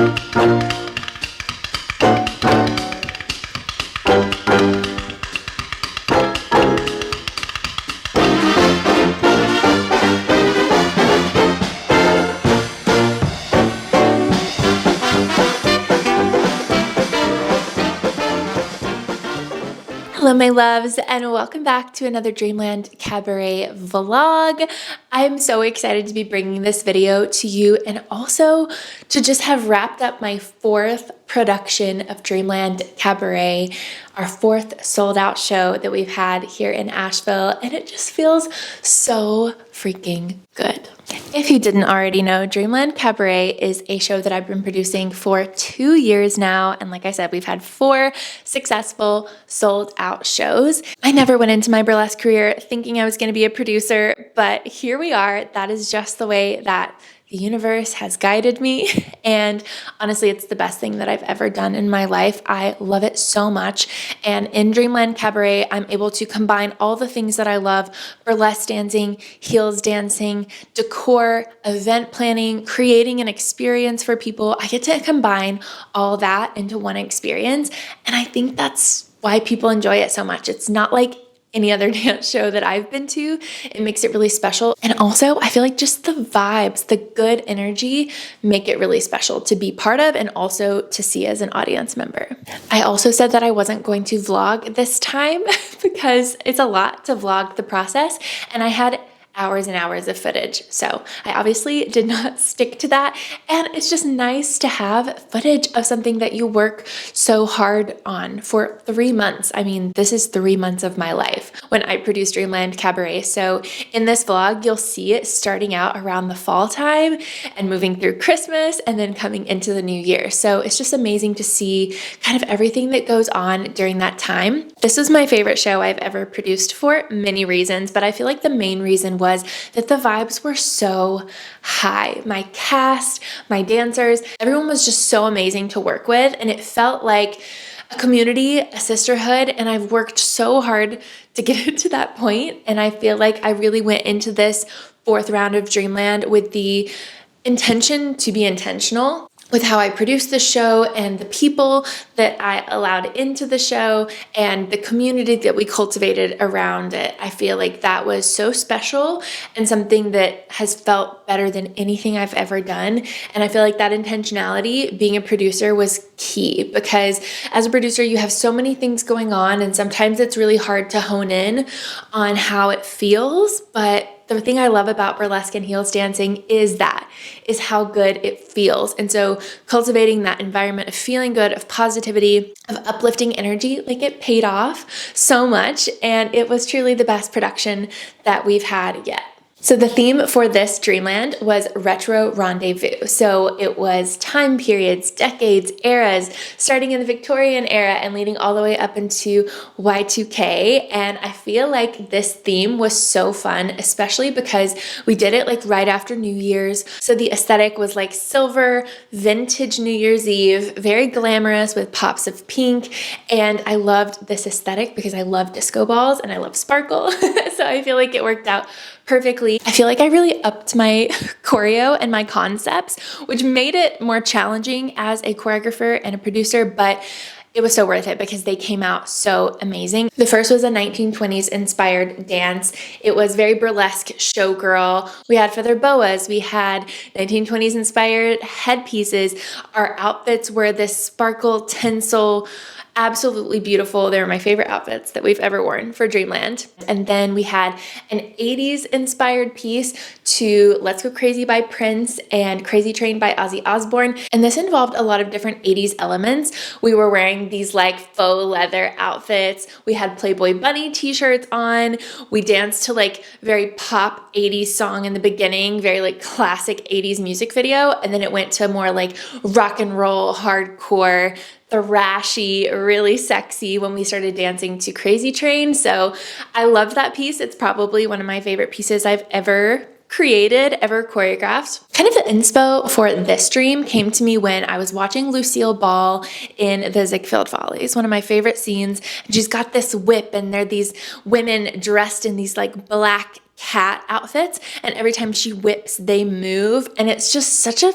Hello my loves, and welcome back to another Dreamland Cabaret vlog. I'm so excited to be bringing this video to you and also to just have wrapped up my fourth production of Dreamland Cabaret, our fourth sold out show that we've had here in Asheville, and it just feels so freaking good. If you didn't already know, Dreamland Cabaret is a show that I've been producing for 2 years now, and like I said, we've had 4 successful sold out shows. I never went into my burlesque career thinking I was going to be a producer, but here we are. That is just the way that the universe has guided me, and honestly, it's the best thing that I've ever done in my life. I love it so much, and in Dreamland Cabaret, I'm able to combine all the things that I love: burlesque dancing, heels dancing, decor, event planning, creating an experience for people. I get to combine all that into one experience, and I think that's why people enjoy it so much. It's not like any other dance show that I've been to. It makes it really special. And also, I feel like just the vibes, the good energy make it really special to be part of and also to see as an audience member. I also said that I wasn't going to vlog this time because it's a lot to vlog the process, and I had hours and hours of footage. So I obviously did not stick to that. And it's just nice to have footage of something that you work so hard on for 3 months. I mean, this is 3 months of my life when I produced Dreamland Cabaret. So in this vlog, you'll see it starting out around the fall time and moving through Christmas and then coming into the new year. So it's just amazing to see kind of everything that goes on during that time. This was my favorite show I've ever produced for many reasons, but I feel like the main reason was that the vibes were so high. My cast, my dancers, everyone was just so amazing to work with, and it felt like a community, a sisterhood, and I've worked so hard to get it to that point, and I feel like I really went into this 4th round of Dreamland with the intention to be intentional with how I produced the show and the people that I allowed into the show and the community that we cultivated around it. I feel like that was so special and something that has felt better than anything I've ever done. And I feel like that intentionality, being a producer, was key, because as a producer, you have so many things going on, and sometimes it's really hard to hone in on how it feels. But the thing I love about burlesque and heels dancing is how good it feels. And so cultivating that environment of feeling good, of positivity, of uplifting energy, like, it paid off so much. And it was truly the best production that we've had yet. So the theme for this Dreamland was Retro Rendezvous. So it was time periods, decades, eras, starting in the Victorian era and leading all the way up into Y2K. And I feel like this theme was so fun, especially because we did it like right after New Year's. So the aesthetic was like silver, vintage New Year's Eve, very glamorous with pops of pink. And I loved this aesthetic because I love disco balls and I love sparkle. So I feel like it worked out perfectly. I feel like I really upped my choreo and my concepts, which made it more challenging as a choreographer and a producer, but it was so worth it because they came out so amazing. The first was a 1920s inspired dance. It was very burlesque showgirl. We had feather boas. We had 1920s inspired headpieces. Our outfits were this sparkle, tinsel, absolutely beautiful. They were my favorite outfits that we've ever worn for Dreamland. And then we had an 80s inspired piece to Let's Go Crazy by Prince and Crazy Train by Ozzy Osbourne. And this involved a lot of different 80s elements. We were wearing these like faux leather outfits. We had Playboy Bunny t-shirts on. We danced to like very pop 80s song in the beginning, very like classic 80s music video. And then it went to more like rock and roll, hardcore, thrashy, really sexy when we started dancing to Crazy Train. So I loved that piece. It's probably one of my favorite pieces I've ever created, ever choreographed. Kind of the inspo for this dream came to me when I was watching Lucille Ball in the Ziegfeld Follies, one of my favorite scenes. And she's got this whip, and there are these women dressed in these like black cat outfits, and every time she whips, they move, and it's just such a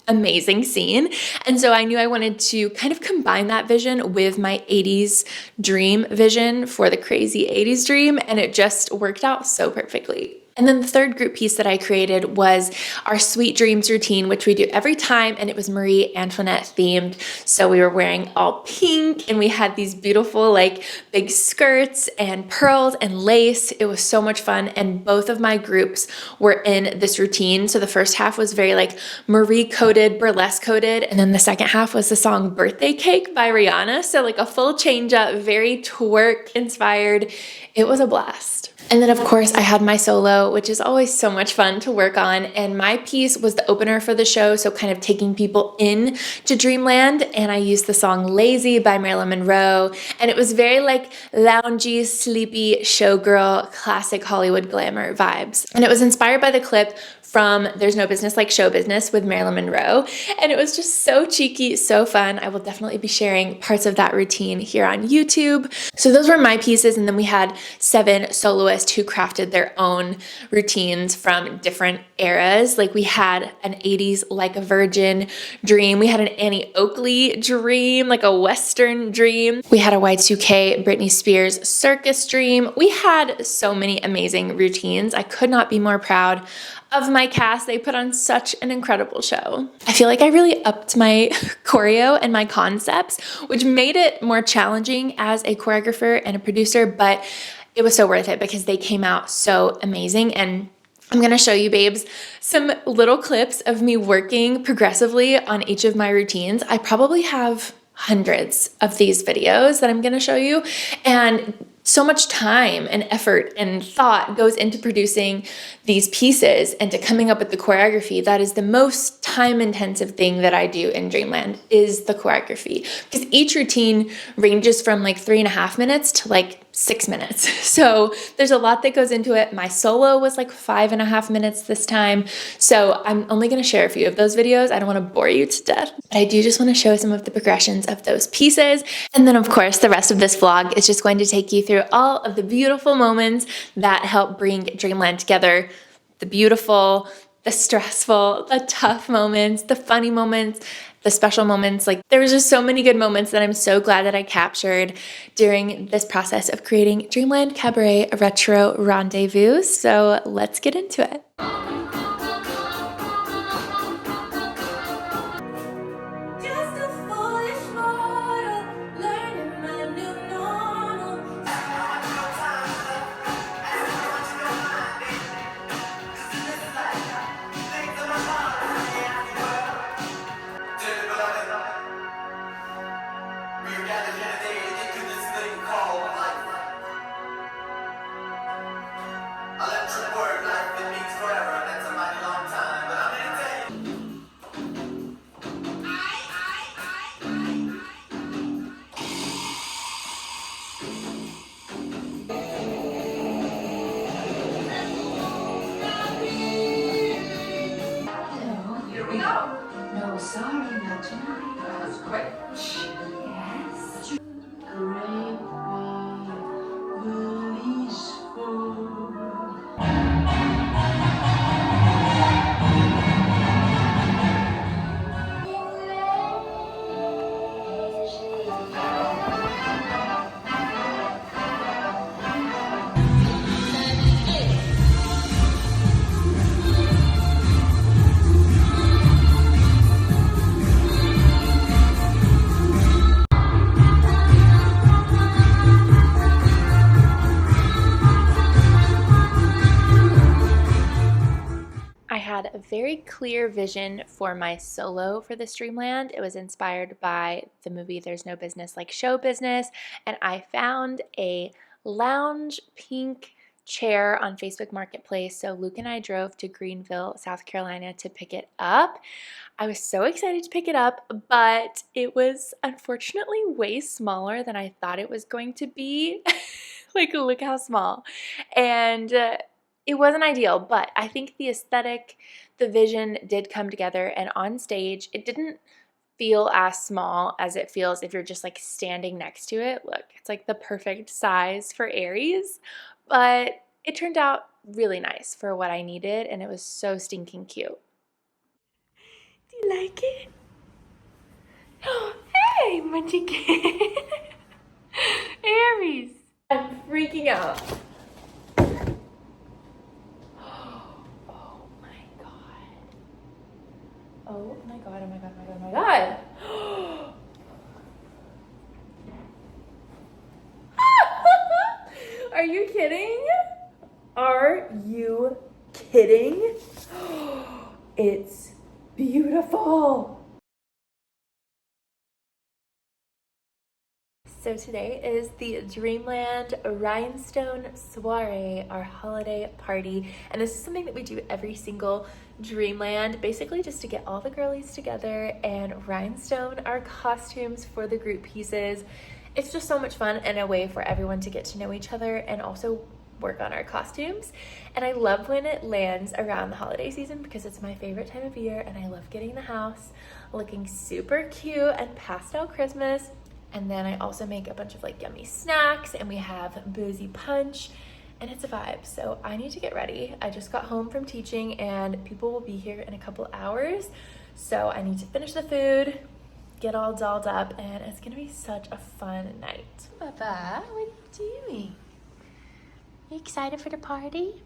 amazing scene. And so I knew I wanted to kind of combine that vision with my 80s dream vision for the crazy 80s dream, and it just worked out so perfectly. And then the third group piece that I created was our Sweet Dreams routine, which we do every time, and it was Marie Antoinette themed. So we were wearing all pink, and we had these beautiful like big skirts and pearls and lace. It was so much fun, and both of my groups were in this routine. So the first half was very like Marie coded, burlesque coded, and then the second half was the song Birthday Cake by Rihanna. So like a full change up, very twerk inspired. It was a blast. And then of course I had my solo, which is always so much fun to work on. And my piece was the opener for the show. So kind of taking people in to Dreamland. And I used the song Lazy by Marilyn Monroe. And it was very like loungy, sleepy, showgirl, classic Hollywood glamour vibes. And it was inspired by the clip from There's No Business Like Show Business with Marilyn Monroe. And it was just so cheeky, so fun. I will definitely be sharing parts of that routine here on YouTube. So those were my pieces. And then we had 7 soloists who crafted their own routines from different eras. Like we had an 80s Like a Virgin dream. We had an Annie Oakley dream, like a Western dream. We had a Y2K Britney Spears circus dream. We had so many amazing routines. I could not be more proud of my cast. They put on such an incredible show. I feel like I really upped my choreo and my concepts, which made it more challenging as a choreographer and a producer, but it was so worth it because they came out so amazing. And I'm gonna show you, babes, some little clips of me working progressively on each of my routines. I probably have hundreds of these videos that I'm gonna show you, and so much time and effort and thought goes into producing these pieces and to coming up with the choreography. That is the most time intensive thing that I do in Dreamland, is the choreography, because each routine ranges from like 3.5 minutes to like 6 minutes. So there's a lot that goes into it. My solo was like 5.5 minutes this time. So I'm only going to share a few of those videos. I don't want to bore you to death, but I do just want to show some of the progressions of those pieces. And then of course, the rest of this vlog is just going to take you through all of the beautiful moments that help bring Dreamland together. The beautiful, the stressful, the tough moments, the funny moments, the special moments. Like there was just so many good moments that I'm so glad that I captured during this process of creating Dreamland Cabaret Retro Rendezvous. So let's get into it. No, sorry, not tonight. That's quick. Yes. Great release I had a very clear vision for my solo for this Dreamland. It was inspired by the movie There's No Business Like Show Business, and I found a lounge pink chair on Facebook Marketplace. So Luke and I drove to Greenville, South Carolina to pick it up. I was so excited to pick it up, but it was unfortunately way smaller than I thought it was going to be. Like, look how small. And it wasn't ideal, but I think the aesthetic, the vision did come together, and on stage, it didn't feel as small as it feels if you're just like standing next to it. Look, it's like the perfect size for Aries, but it turned out really nice for what I needed, and it was so stinking cute. Do you like it? Hey, Munchkin. Aries. I'm freaking out. Oh my god. Oh my god, oh my god, oh my god, oh my god. Are you kidding? Are you kidding? It's beautiful. So today is the Dreamland Rhinestone Soiree, our holiday party. And this is something that we do every single Dreamland, basically just to get all the girlies together and rhinestone our costumes for the group pieces. It's just so much fun and a way for everyone to get to know each other and also work on our costumes. And I love when it lands around the holiday season because it's my favorite time of year, and I love getting the house looking super cute and pastel Christmas. And then I also make a bunch of like yummy snacks, and we have boozy punch, and it's a vibe. So I need to get ready. I just got home from teaching and people will be here in a couple hours. So I need to finish the food, get all dolled up, and it's gonna be such a fun night. Baba, what are you doing? You excited for the party?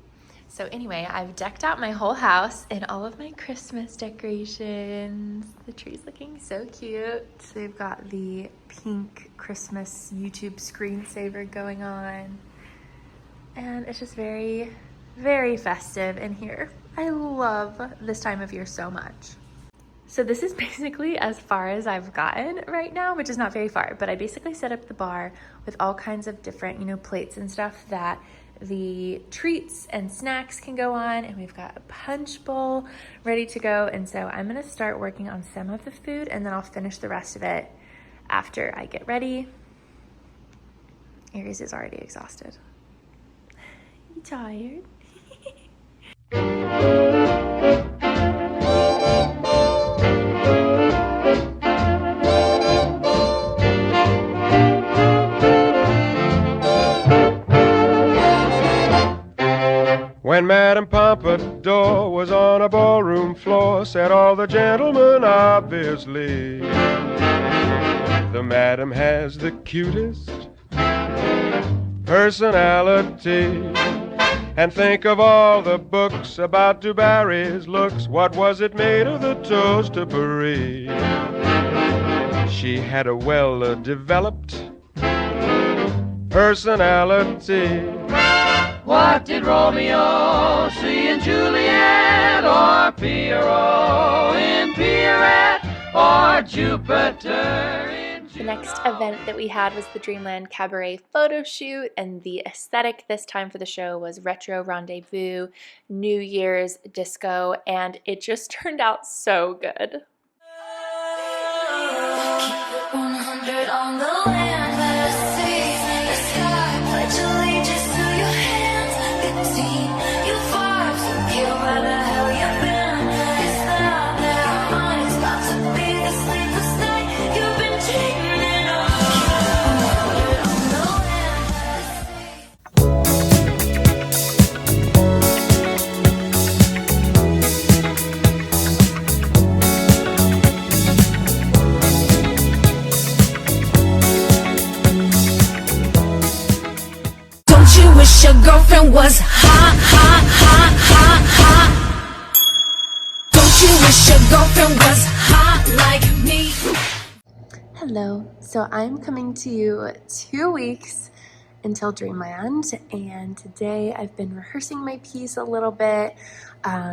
So anyway, I've decked out my whole house in all of my Christmas decorations. The tree's looking so cute. So we've got the pink Christmas YouTube screensaver going on. And it's just very, very festive in here. I love this time of year so much. So this is basically as far as I've gotten right now, which is not very far, but I basically set up the bar with all kinds of different, plates and stuff that the treats and snacks can go on, and we've got a punch bowl ready to go. And so I'm gonna start working on some of the food, and then I'll finish the rest of it after I get ready. Aries is already exhausted. You tired? When Madame Pompadour was on a ballroom floor, said all the gentlemen obviously, the Madame has the cutest personality. And think of all the books about Du Barry's looks. What was it made of, the toast to Paris? She had a well-developed personality. What did Romeo see in Juliet, or Pierrot in Pierrette, or Jupiter in Juno? The next event that we had was the Dreamland Cabaret photo shoot, and the aesthetic this time for the show was Retro Rendezvous, New Year's disco, and it just turned out so good. Keep it 100 on the land, let us see the sky, pledge allegiance to your hands, 15, you vibes, you where the hell you been, it's not their minds, about to be the sleepless night, you've been dreaming of. Keep it 100 on the land, let us see. Don't you wish your girlfriend was hot, hot, hot, hot, hot? Don't you wish your girlfriend was hot like me? Hello, so I'm coming to you 2 weeks until Dreamland, and today I've been rehearsing my piece a little bit,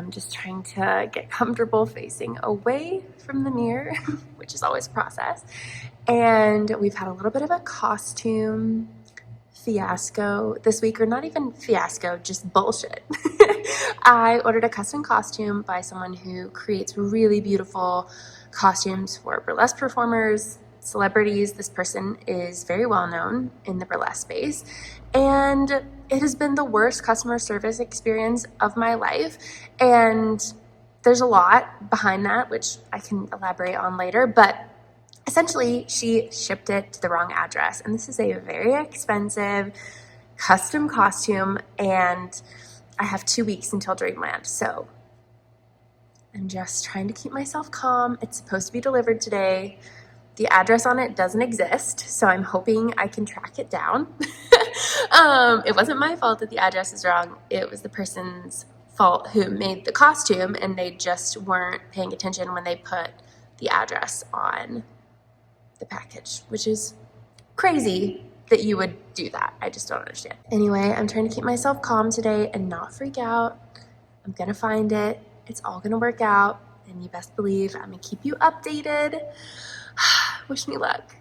just trying to get comfortable facing away from the mirror, which is always a process. And we've had a little bit of a costume fiasco this week, or not even fiasco, just bullshit. I ordered a custom costume by someone who creates really beautiful costumes for burlesque performers, celebrities. This person is very well known in the burlesque space, and it has been the worst customer service experience of my life. And there's a lot behind that, which I can elaborate on later, but essentially, she shipped it to the wrong address, and this is a very expensive custom costume, and I have 2 weeks until Dreamland, so and just trying to keep myself calm. It's supposed to be delivered today. The address on it doesn't exist, so I'm hoping I can track it down. It wasn't my fault that the address is wrong. It was the person's fault who made the costume, and they just weren't paying attention when they put the address on the package, which is crazy that you would do that. I just don't understand. Anyway, I'm trying to keep myself calm today and not freak out. I'm gonna find it. It's all gonna work out, and you best believe I'm gonna keep you updated. Wish me luck.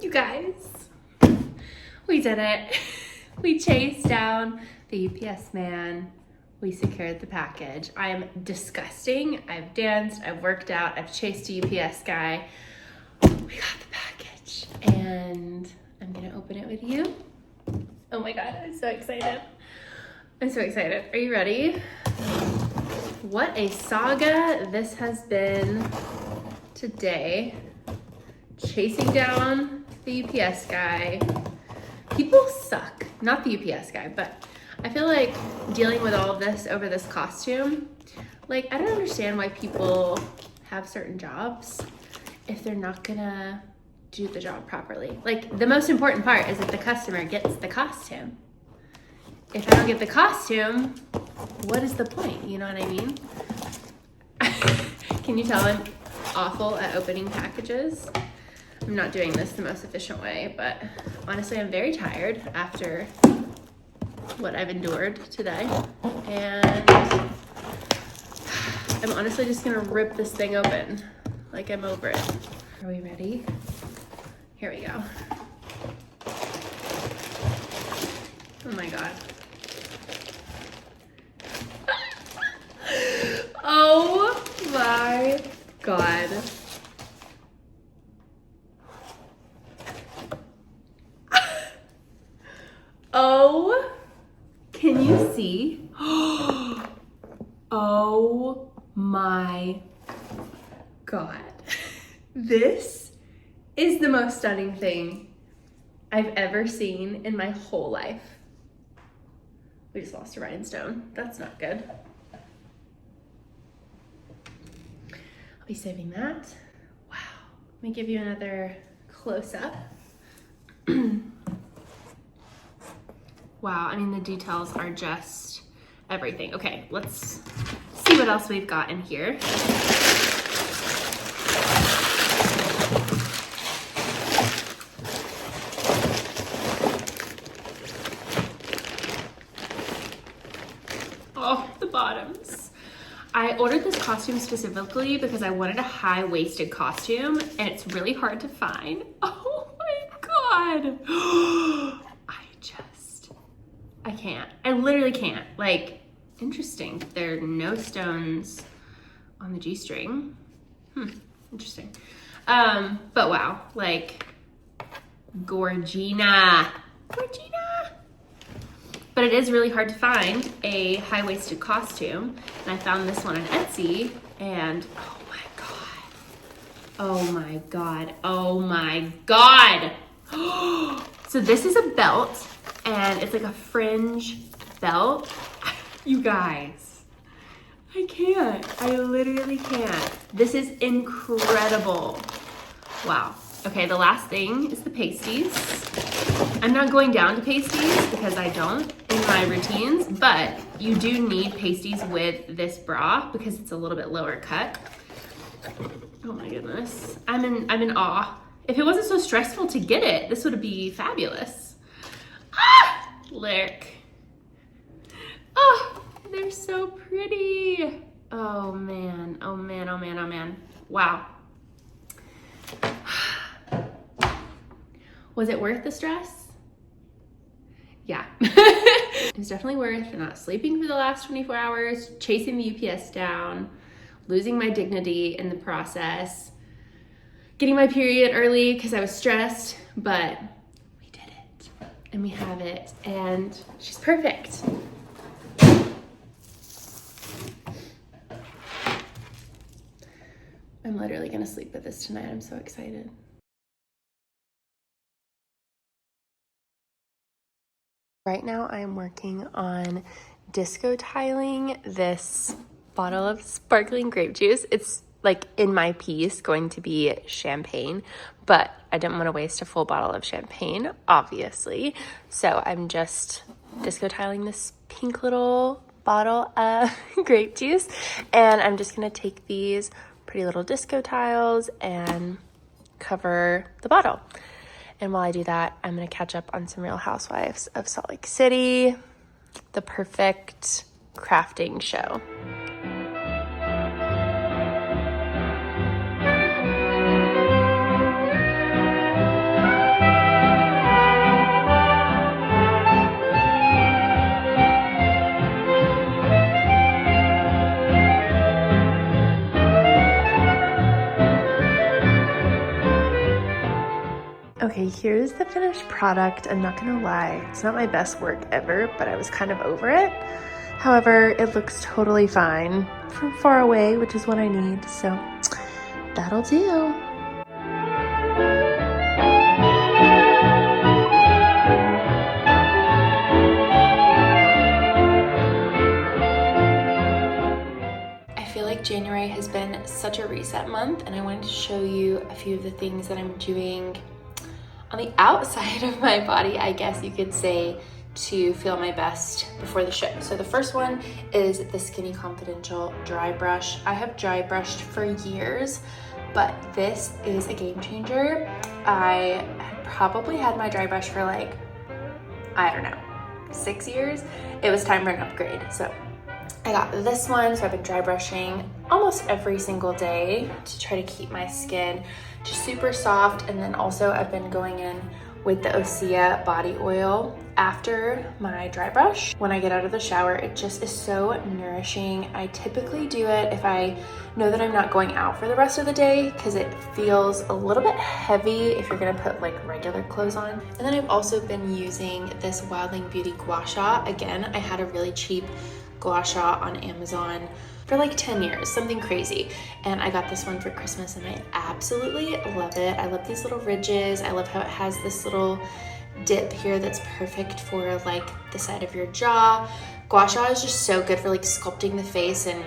You guys, we did it. We chased down the UPS man. We secured the package. I am disgusting. I've danced, I've worked out, I've chased a UPS guy. We got the package, and I'm gonna open it with you. Oh my God, I'm so excited. I'm so excited. Are you ready? What a saga this has been today. Chasing down the UPS guy. People suck. Not the UPS guy, but I feel like dealing with all of this over this costume, like, I don't understand why people have certain jobs if they're not gonna do the job properly. Like, the most important part is that the customer gets the costume. If I don't get the costume, what is the point? You know what I mean? Can you tell I'm awful at opening packages? I'm not doing this the most efficient way, but honestly, I'm very tired after what I've endured today. And I'm honestly just gonna rip this thing open. Like, I'm over it. Are we ready? Here we go. Oh my God. Oh my God. Oh, can you see? Oh my God. This is the most stunning thing I've ever seen in my whole life. We just lost a rhinestone. That's not good. I'll be saving that. Wow. Let me give you another close-up. Wow, I mean, the details are just everything. Okay, let's see what else we've got in here. Oh, the bottoms. I ordered this costume specifically because I wanted a high-waisted costume, and it's really hard to find. Oh my God. I can't. I literally can't. Like, interesting. There are no stones on the G-string. Interesting. But wow, like, Gorgina. Gorgina. But it is really hard to find a high-waisted costume. And I found this one on Etsy, and oh my God. Oh my God. Oh my God. So this is a belt, and it's like a fringe belt. You guys, I can't. I literally can't. This is incredible. Wow. Okay, the last thing is the pasties. I'm not going down to pasties because I don't in my routines, but you do need pasties with this bra because it's a little bit lower cut. Oh my goodness. I'm in awe. If it wasn't so stressful to get it, this would be fabulous. Ah! Look. Oh, they're so pretty. Oh man, oh man, oh man, oh man. Wow. Was it worth the stress? Yeah. It was definitely worth not sleeping for the last 24 hours, chasing the UPS down, losing my dignity in the process, getting my period early because I was stressed, but we did it and we have it and she's perfect. I'm literally gonna sleep with this tonight. I'm so excited. Right now I'm working on disco tiling this bottle of sparkling grape juice. It's like in my piece going to be champagne, but I didn't want to waste a full bottle of champagne, obviously. So I'm just disco tiling this pink little bottle of grape juice, and I'm just gonna take these pretty little disco tiles and cover the bottle. And while I do that, I'm gonna catch up on some Real Housewives of Salt Lake City, the perfect crafting show. Okay, here's the finished product. I'm not gonna lie, it's not my best work ever, but I was kind of over it. However, it looks totally fine from far away, which is what I need, so that'll do. I feel like January has been such a reset month, and I wanted to show you a few of the things that I'm doing on the outside of my body, I guess you could say, to feel my best before the show. So the first one is the Skinny Confidential dry brush. I have dry brushed for years, but this is a game changer. I had probably had my dry brush for like, I don't know, 6 years. It was time for an upgrade. So I got this one, so I've been dry brushing almost every single day to try to keep my skin just super soft. And then also I've been going in with the Osea body oil after my dry brush. When I get out of the shower, it just is so nourishing. I typically do it if I know that I'm not going out for the rest of the day, because it feels a little bit heavy if you're gonna put like regular clothes on. And then I've also been using this Wildling Beauty Gua Sha. Again, I had a really cheap Gua Sha on Amazon for like 10 years, something crazy. And I got this one for Christmas and I absolutely love it. I love these little ridges. I love how it has this little dip here that's perfect for like the side of your jaw. Gua Sha is just so good for like sculpting the face and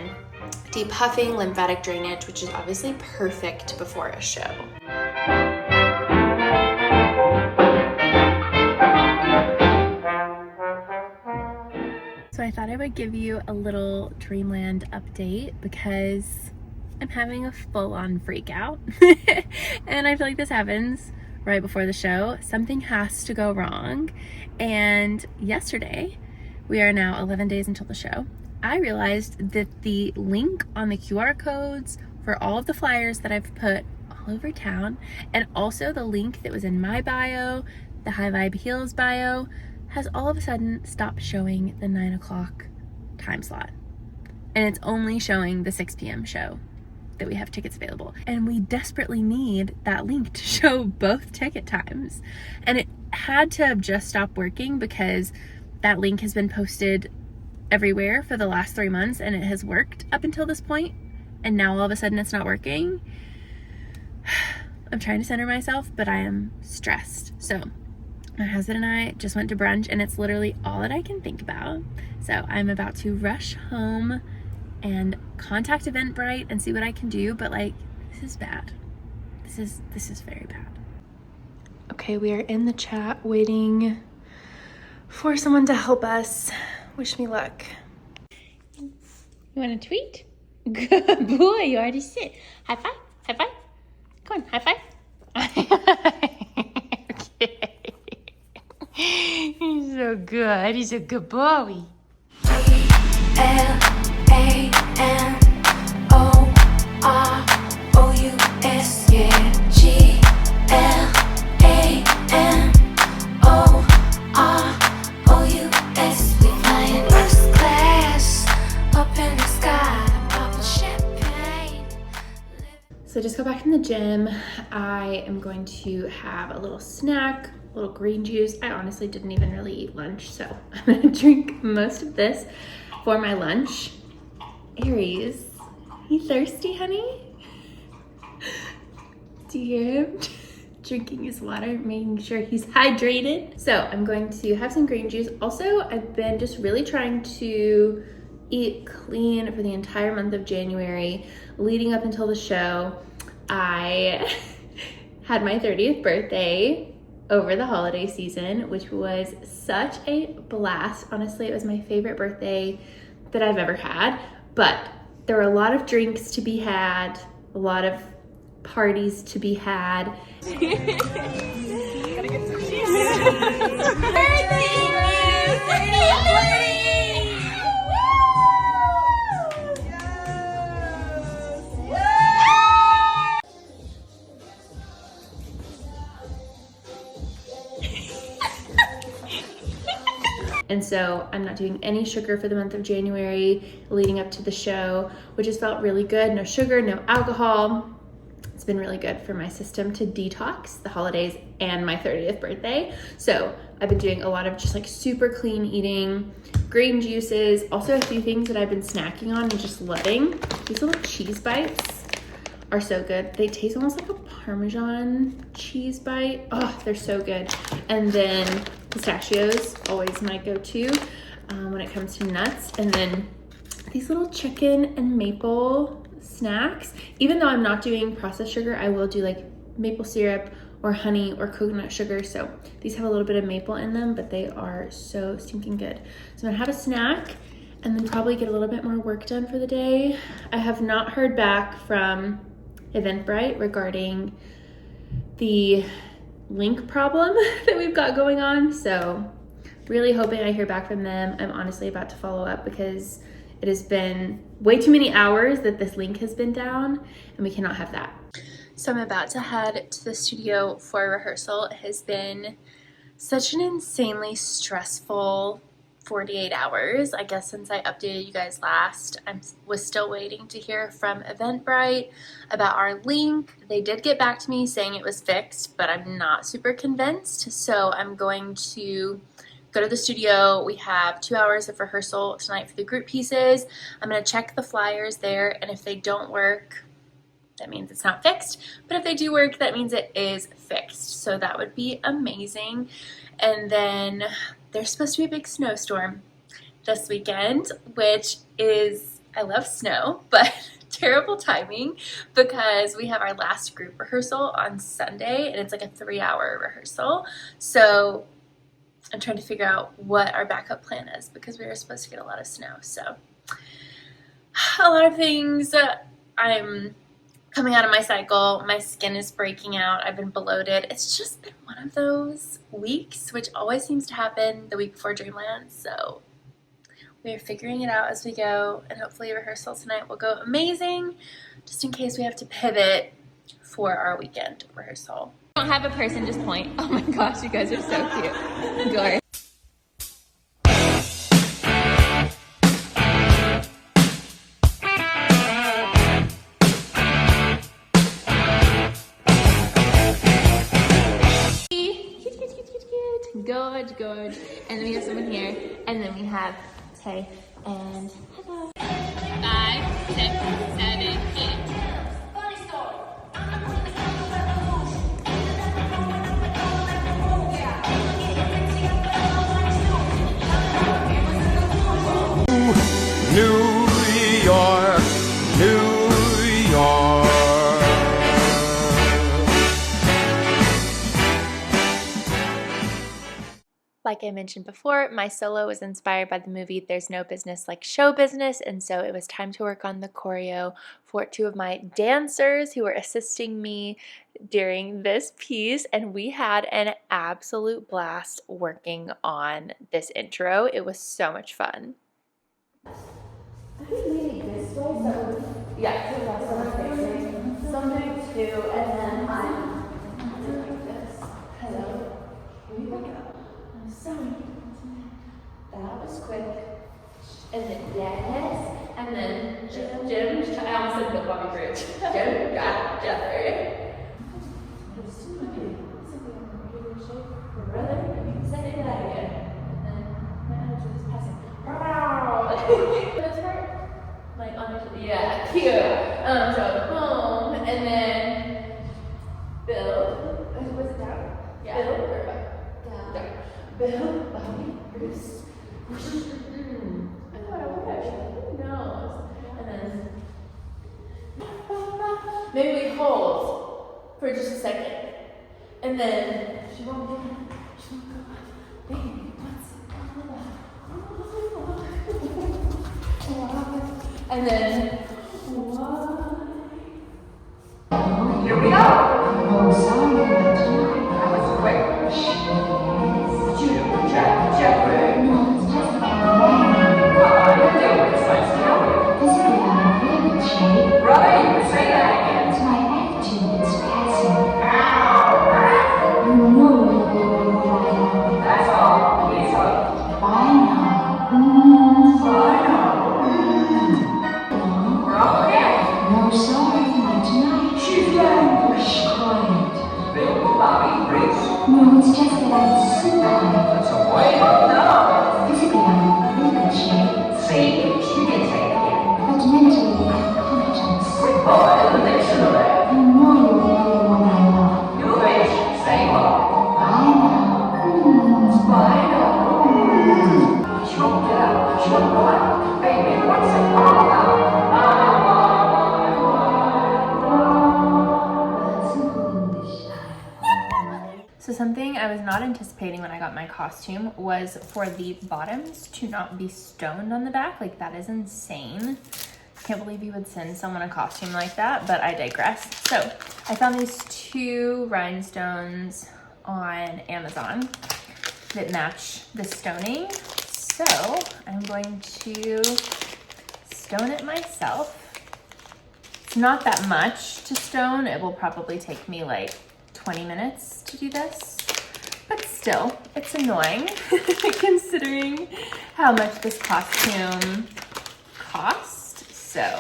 depuffing lymphatic drainage, which is obviously perfect before a show. So I thought I would give you a little Dreamland update because I'm having a full-on freak out. And I feel like this happens right before the show. Something has to go wrong. And yesterday, we are now 11 days until the show, I realized that the link on the QR codes for all of the flyers that I've put all over town, and also the link that was in my bio, the High Vibe Heels bio, has all of a sudden stopped showing the 9 o'clock time slot. And it's only showing the 6 p.m. show that we have tickets available. And we desperately need that link to show both ticket times. And it had to have just stopped working because that link has been posted everywhere for the last 3 months and it has worked up until this point. And now all of a sudden it's not working. I'm trying to center myself, but I am stressed. So my husband and I just went to brunch and it's literally all that I can think about. So I'm about to rush home and contact Eventbrite and see what I can do, but like, this is bad. This is very bad. Okay, we are in the chat waiting for someone to help us. Wish me luck. You want to tweet? Good boy, you already sit. High five, high five. Come on, high five. Okay. He's so good. He's a good boy. G-L-A-N-O-R-O-U-S, yeah. G-L-A-N-O-R-O-U-S. We flying first class up in the sky, popping champagne. So just got back from the gym. I am going to have a little snack, a little green juice. I honestly didn't even really eat lunch, so I'm gonna drink most of this for my lunch. Aries, you thirsty, honey? Do you hear him? drinking his water, making sure he's hydrated. So I'm going to have some green juice. Also, I've been just really trying to eat clean for the entire month of January leading up until the show. I had my 30th birthday over the holiday season, which was such a blast. Honestly, it was my favorite birthday that I've ever had, but there were a lot of drinks to be had, a lot of parties to be had. And so I'm not doing any sugar for the month of January leading up to the show, which has felt really good. No sugar, no alcohol. It's been really good for my system to detox the holidays and my 30th birthday. So I've been doing a lot of just like super clean eating, green juices, also a few things that I've been snacking on and just loving. These little cheese bites are so good. They taste almost like a Parmesan cheese bite. Oh, they're so good. And then pistachios, always my go-to when it comes to nuts. And then these little chicken and maple snacks. Even though I'm not doing processed sugar, I will do like maple syrup or honey or coconut sugar. So these have a little bit of maple in them, but they are so stinking good. So I'm gonna have a snack and then probably get a little bit more work done for the day. I have not heard back from Eventbrite regarding the link problem that we've got going on. So really hoping I hear back from them. I'm honestly about to follow up because it has been way too many hours that this link has been down and we cannot have that. So I'm about to head to the studio for rehearsal. It has been such an insanely stressful 48 hours, I guess, since I updated you guys last. I was still waiting to hear from Eventbrite about our link. They did get back to me saying it was fixed, but I'm not super convinced. So I'm going to go to the studio. We have 2 hours of rehearsal tonight for the group pieces. I'm going to check the flyers there, and if they don't work, that means it's not fixed. But if they do work, that means it is fixed. So that would be amazing. And then there's supposed to be a big snowstorm this weekend, which is, I love snow, but terrible timing because we have our last group rehearsal on Sunday and it's like a 3-hour rehearsal. So I'm trying to figure out what our backup plan is because we were supposed to get a lot of snow. So a lot of things. I'm coming out of my cycle. My skin is breaking out. I've been bloated. It's just been one of those weeks, which always seems to happen the week before Dreamland. So we are figuring it out as we go, and hopefully rehearsal tonight will go amazing, just in case we have to pivot for our weekend rehearsal. I don't have a person, just point. Oh my gosh, you guys are so cute. Go. Good. And then we have someone here, and then we have Tay and hello. 5, 6, 7, 8. New York, New York. Like I mentioned before, my solo was inspired by the movie There's No Business Like Show Business, and so it was time to work on the choreo for 2 of my dancers who were assisting me during this piece, and we had an absolute blast working on this intro. It was so much fun. Yeah, so that's what I'm facing. Something too, and then I'm like this. Hello. Here you go. I'm sorry. That was quick. And then yes. And then Jim, I almost said the Bobby Bridge. Jim got together. Brother, you can say that again. And then my energy is passing. That's hurt. Like honestly, yeah, cute. So boom, and then build. Bill, Bobby, Bruce. I thought I would. Who knows? And then maybe we hold for just a second. And then she won't go. Baby, and then here we go. Oh, sorry, that was quick. Jeffrey. No, it's just what are you doing? It's like snowy. Physically, I'm in really good shape. Brother, you can say that again. It's my attitude. It's passive. Ow! You know you'll be able to right now. That's all. Please hope. Bye now. Bye now. We're all again. No, sorry, not tonight. She's dead. Shh, quiet. Bill, Bobby, Bruce. No, it's just that I'm so quiet. That's a way. No. Physically, I'm in really good shape. See, you can take it. But mentally, I'm conscious. Good boy, the dictionary. You know you're the only one I love. You bitch, say what? Bye now. Bye now. Choke it out. Choke what? Baby, what's it all about? So something I was not anticipating when I got my costume was for the bottoms to not be stoned on the back. Like, that is insane. Can't believe you would send someone a costume like that, but I digress. So I found these 2 rhinestones on Amazon that match the stoning. So I'm going to stone it myself. It's not that much to stone. It will probably take me like 20 minutes to do this, but still, it's annoying considering how much this costume cost. So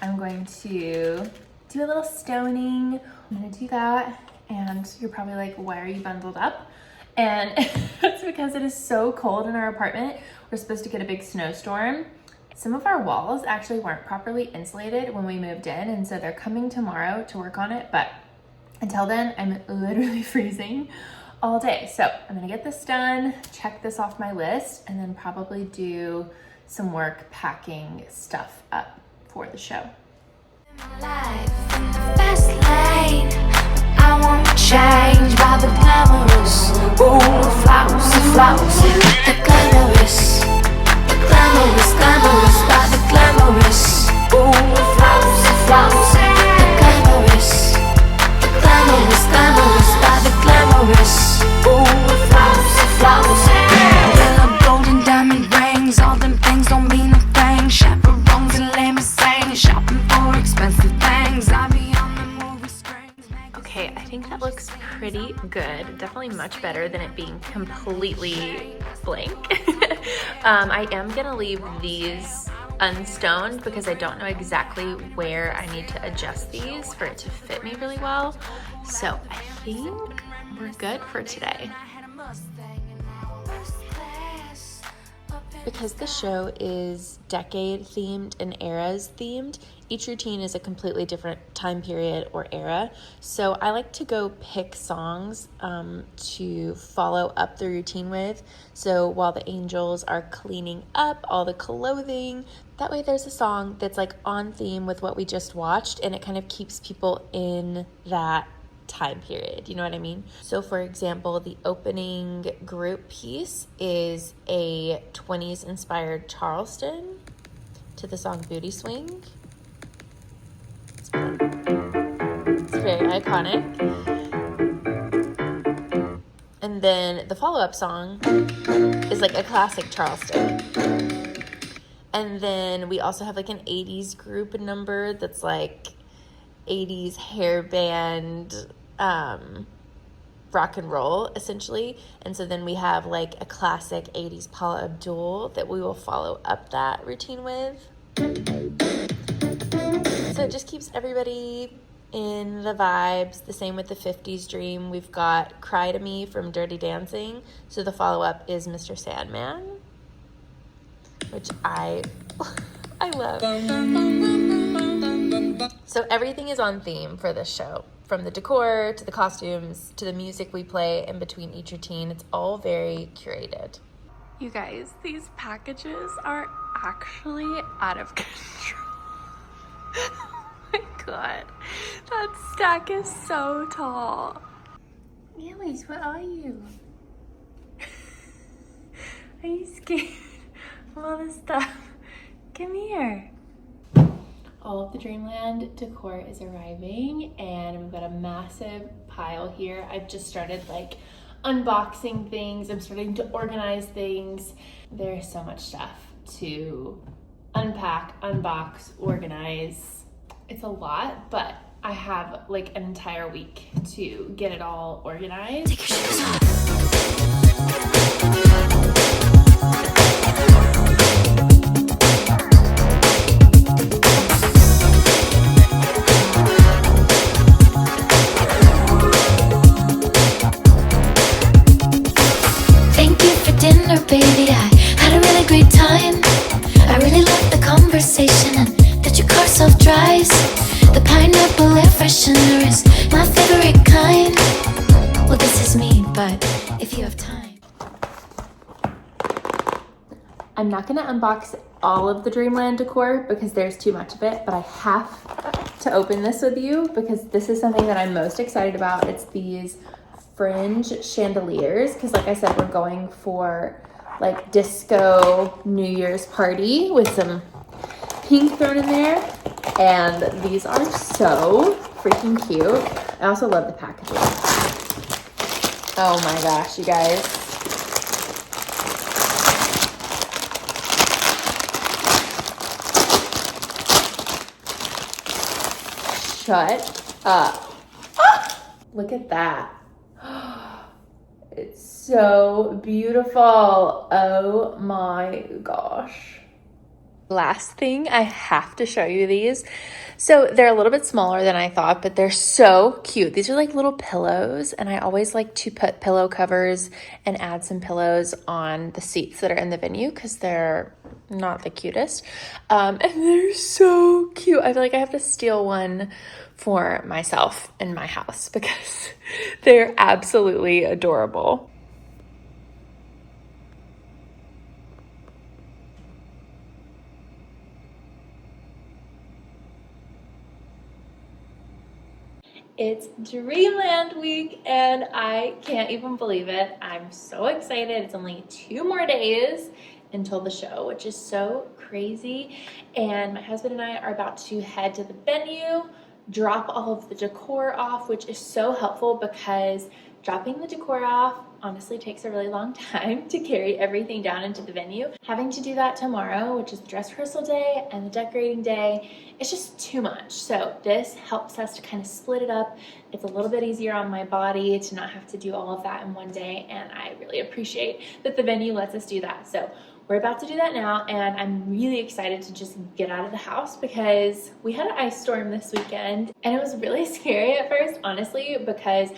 I'm going to do a little stoning. I'm gonna do that, and you're probably like, why are you bundled up? And that's because it is so cold in our apartment. We're supposed to get a big snowstorm. Some of our walls actually weren't properly insulated when we moved in, and so they're coming tomorrow to work on it, but until then, I'm literally freezing all day. So I'm gonna get this done, check this off my list, and then probably do some work packing stuff up for the show. Life in the fast lane, I won't change by the glamorous. Ooh, the flowers, the glamorous, glamorous by the glamorous. Ooh, the flowers, the glamorous, glamorous by the glamorous. Ooh, the flowers, yellow golden diamond rings. All them things don't mean a thing. Chaperones and limousines, shopping for expensive things. I be on the movie screens. Okay, I think that looks pretty good. Definitely much better than it being completely blank. I am gonna leave these unstoned because I don't know exactly where I need to adjust these for it to fit me really well. So I think we're good for today. Because the show is decade themed and eras themed, each routine is a completely different time period or era. So I like to go pick songs to follow up the routine with. So while the angels are cleaning up all the clothing, that way there's a song that's like on theme with what we just watched, and it kind of keeps people in that time period, you know what I mean? So for example, the opening group piece is a 20s inspired Charleston to the song Booty Swing. It's very iconic. And then the follow-up song is like a classic Charleston. And then we also have like an 80s group number that's like 80s hair band rock and roll essentially. And so then we have like a classic 80s Paula Abdul that we will follow up that routine with. So it just keeps everybody in the vibes. The same with the 50s Dream. We've got Cry to Me from Dirty Dancing. So the follow-up is Mr. Sandman, which I love. So everything is on theme for this show. from the decor to the costumes to the music we play in between each routine. It's all very curated. You guys, these packages are actually out of control. Oh my god, that stack is so tall. Elise, what are you? Are you scared of all this stuff? Come here. All of the Dreamland decor is arriving and we've got a massive pile here. I've just started like unboxing things. I'm starting to organize things. There's so much stuff to unpack, unbox, organize. It's a lot, but I have like an entire week to get it all organized. Take your shoes off. Baby, I had a really great time. I really loved the conversation and that your car self-drives. The pineapple air freshener is my favorite kind. Well, this is me, but if you have time. I'm not gonna unbox all of the Dreamland decor because there's too much of it, but I have to open this with you because this is something that I'm most excited about. It's these fringe chandeliers, because like I said, we're going for like disco New Year's party with some pink thrown in there, and these are so freaking cute. I also love the packaging. Oh my gosh, you guys. Shut up. Ah! Look at that. It's so beautiful. Oh my gosh. Last thing, I have to show you these. So they're a little bit smaller than I thought, but they're so cute. These are like little pillows, and I always like to put pillow covers and add some pillows on the seats that are in the venue because they're not the cutest. And they're so cute. I feel like I have to steal one for myself in my house because they're absolutely adorable. It's Dreamland week and I can't even believe it. I'm so excited. It's only 2 more days until the show, which is so crazy. And my husband and I are about to head to the venue, drop all of the decor off, which is so helpful because dropping the decor off honestly takes a really long time to carry everything down into the venue. Having to do that tomorrow, which is the dress rehearsal day and the decorating day, it's just too much. So this helps us to kind of split it up. It's a little bit easier on my body to not have to do all of that in one day, and I really appreciate that the venue lets us do that. So we're about to do that now, and I'm really excited to just get out of the house because we had an ice storm this weekend, and it was really scary at first, honestly, because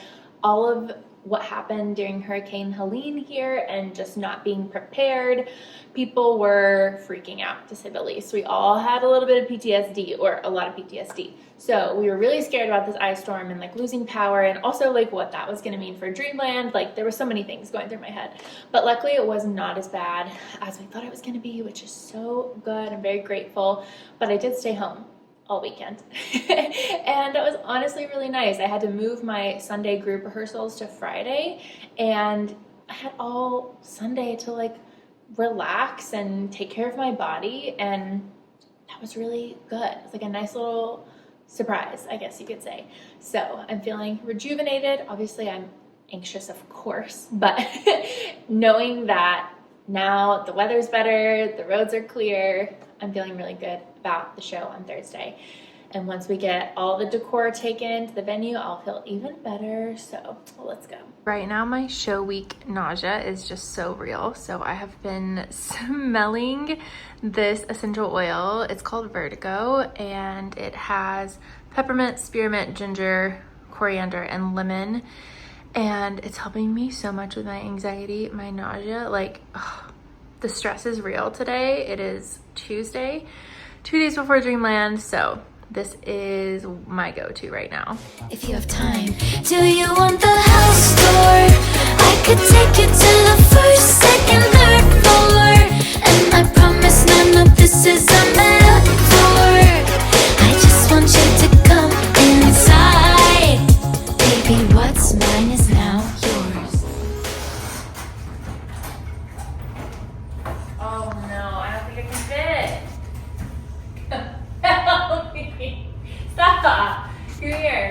all of what happened during Hurricane Helene here and just not being prepared, people were freaking out, to say the least. We all had a little bit of PTSD, or a lot of PTSD. So we were really scared about this ice storm and like losing power, and also like what that was going to mean for Dreamland. Like there were so many things going through my head, but luckily it was not as bad as we thought it was going to be, which is so good. I'm very grateful, but I did stay home all weekend and that was honestly really nice. I had to move my Sunday group rehearsals to Friday, and I had all Sunday to like relax and take care of my body, and that was really good. It's like a nice little surprise, I guess you could say. So I'm feeling rejuvenated. Obviously I'm anxious, of course, but knowing that now the weather's better, the roads are clear, I'm feeling really good about the show on Thursday. And once we get all the decor taken to the venue, I'll feel even better. So let's go. Right now, my show week nausea is just so real. So I have been smelling this essential oil. It's called Vertigo, and it has peppermint, spearmint, ginger, coriander, and lemon. And it's helping me so much with my anxiety, my nausea. Like, the stress is real today. It is Tuesday, 2 days before Dreamland. So This is my go-to right now. If you have time, do you want the house tour? I could take you to the first, second, third floor. And I promise none of this is a metaphor. I just want you to come inside. Baby, what's mine is now yours. Oh no, I don't think I can fit. Help me. Stop. Come here.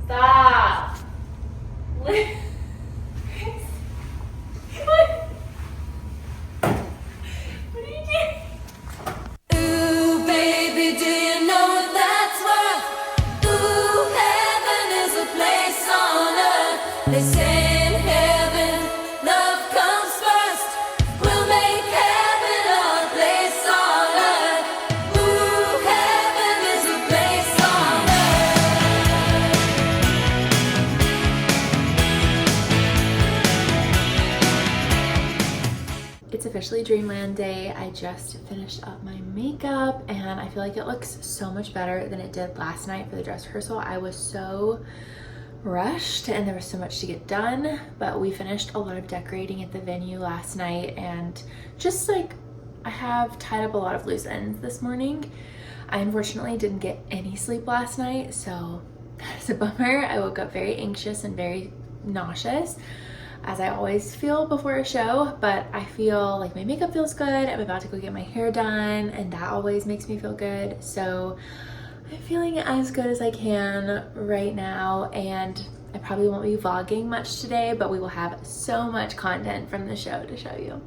Stop. What? What are you doing? Ooh, baby, do you know what that's worth? Ooh, heaven is a place on earth. They say in heaven, love comes first. We'll make heaven our place on earth. Ooh, heaven is a place on earth. It's officially Dreamland Day. I just finished up my makeup and I feel like it looks so much better than it did last night for the dress rehearsal. I was so rushed and there was so much to get done, but we finished a lot of decorating at the venue last night and just like I have tied up a lot of loose ends this morning. I unfortunately didn't get any sleep last night, so that is a bummer. I woke up very anxious and very nauseous, as I always feel before a show, but I feel like my makeup feels good. I'm about to go get my hair done and that always makes me feel good. So I'm feeling as good as I can right now, and I probably won't be vlogging much today, but we will have so much content from the show to show you.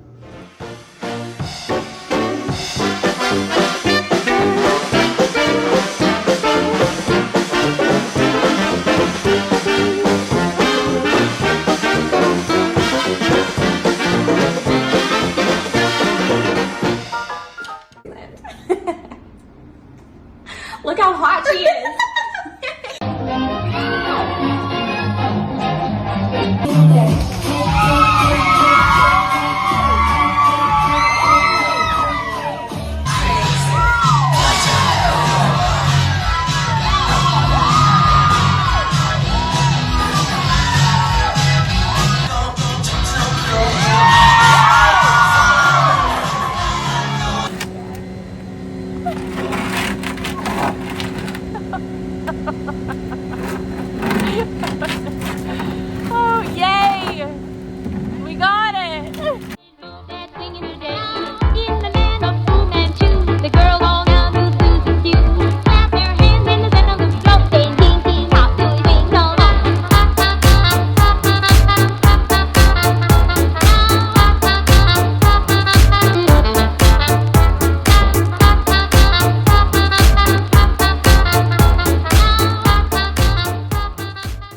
Look how hot she is. Oh, yay! We got it!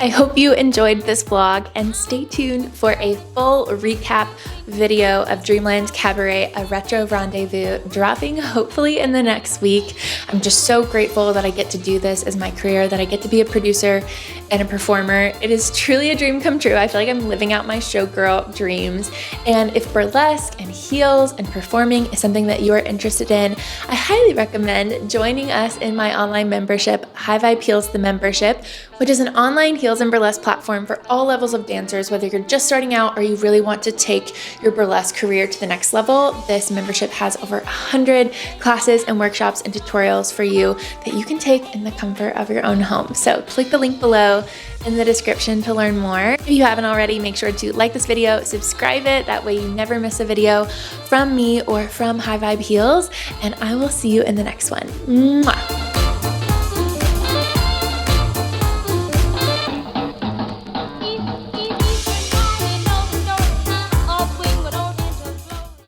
I hope you enjoyed this vlog and stay tuned for a full recap video of Dreamland Cabaret, a retro rendezvous, dropping hopefully in the next week. I'm just so grateful that I get to do this as my career, that I get to be a producer and a performer. It is truly a dream come true. I feel like I'm living out my showgirl dreams. And if burlesque and heels and performing is something that you are interested in, I highly recommend joining us in my online membership, High Vibe Heels the Membership, which is an online heels and burlesque platform for all levels of dancers, whether you're just starting out or you really want to take your burlesque career to the next level. This membership has over 100 classes and workshops and tutorials for you that you can take in the comfort of your own home. So click the link below in the description to learn more. If you haven't already, make sure to like this video, subscribe it, that way you never miss a video from me or from High Vibe Heels, and I will see you in the next one. Mwah.